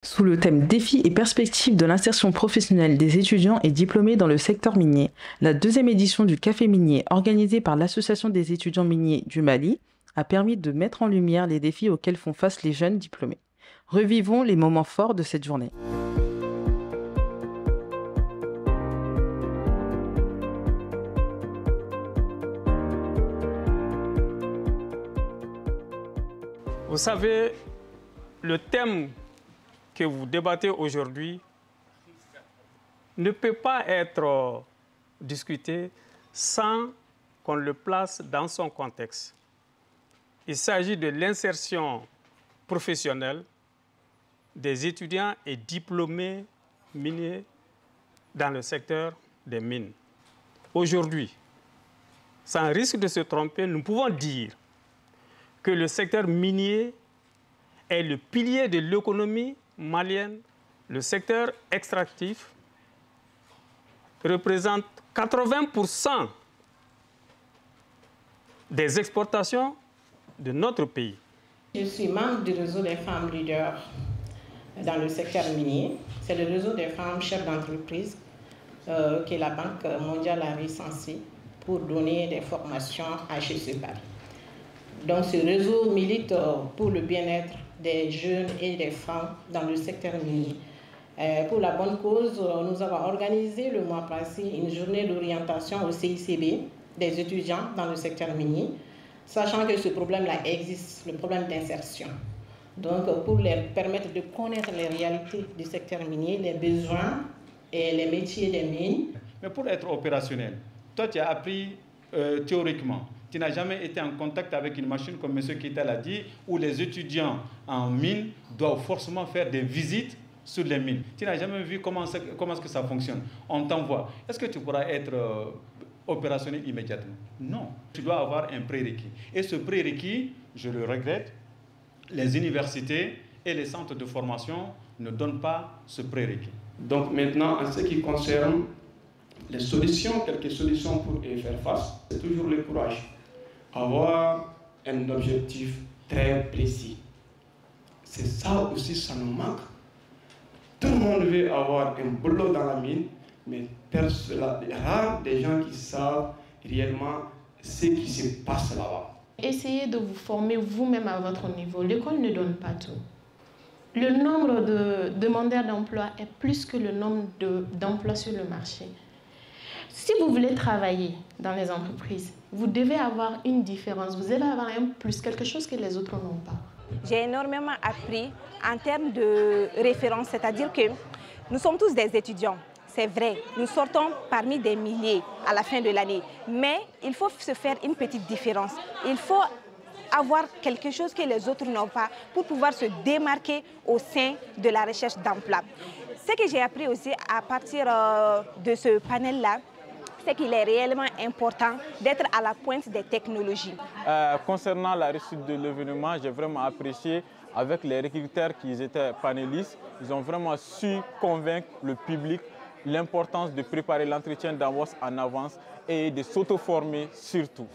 Sous le thème Défis et perspectives de l'insertion professionnelle des étudiants et diplômés dans le secteur minier, la deuxième édition du Café minier organisée par l'Association des étudiants miniers du Mali a permis de mettre en lumière les défis auxquels font face les jeunes diplômés. Revivons les moments forts de cette journée. Vous savez, le thème que vous débattez aujourd'hui ne peut pas être discuté sans qu'on le place dans son contexte. Il s'agit de l'insertion professionnelle des étudiants et diplômés miniers dans le secteur des mines. Aujourd'hui, sans risque de se tromper, nous pouvons dire que le secteur minier est le pilier de l'économie malienne. Le secteur extractif représente 80% des exportations de notre pays. Je suis membre du réseau des femmes leaders dans le secteur minier. C'est le réseau des femmes chefs d'entreprise que la Banque mondiale a recensé pour donner des formations à HEC Paris. Donc ce réseau milite pour le bien-être des jeunes et des femmes dans le secteur minier. Pour la bonne cause, nous avons organisé le mois passé une journée d'orientation au CICB des étudiants dans le secteur minier, sachant que ce problème-là existe, le problème d'insertion. Donc pour leur permettre de connaître les réalités du secteur minier, les besoins et les métiers des mines. Mais pour être opérationnel, toi tu as appris théoriquement. Tu n'as jamais été en contact avec une machine, comme M. Keita l'a dit, où les étudiants en mine doivent forcément faire des visites sur les mines. Tu n'as jamais vu comment est-ce que ça fonctionne. On t'envoie. Est-ce que tu pourras être opérationnel immédiatement? Non. Tu dois avoir un prérequis. Et ce prérequis, je le regrette, les universités et les centres de formation ne donnent pas ce prérequis. Donc maintenant, en ce qui concerne les solutions, quelques solutions pour y faire face, c'est toujours le courage. Avoir un objectif très précis. C'est ça aussi, ça nous manque. Tout le monde veut avoir un boulot dans la mine, mais rare des gens qui savent réellement ce qui se passe là-bas. Essayez de vous former vous-même à votre niveau. L'école ne donne pas tout. Le nombre de demandeurs d'emploi est plus que le nombre d'emplois sur le marché. Si vous voulez travailler dans les entreprises, vous devez avoir une différence, vous devez avoir un plus, quelque chose que les autres n'ont pas. J'ai énormément appris en termes de référence, c'est-à-dire que nous sommes tous des étudiants, c'est vrai, nous sortons parmi des milliers à la fin de l'année, mais il faut se faire une petite différence. Il faut avoir quelque chose que les autres n'ont pas pour pouvoir se démarquer au sein de la recherche d'emploi. Ce que j'ai appris aussi à partir de ce panel-là, c'est qu'il est réellement important d'être à la pointe des technologies. Concernant la réussite de l'événement, j'ai vraiment apprécié avec les recruteurs qui étaient panélistes. Ils ont vraiment su convaincre le public l'importance de préparer l'entretien d'embauche en avance et de s'auto-former surtout.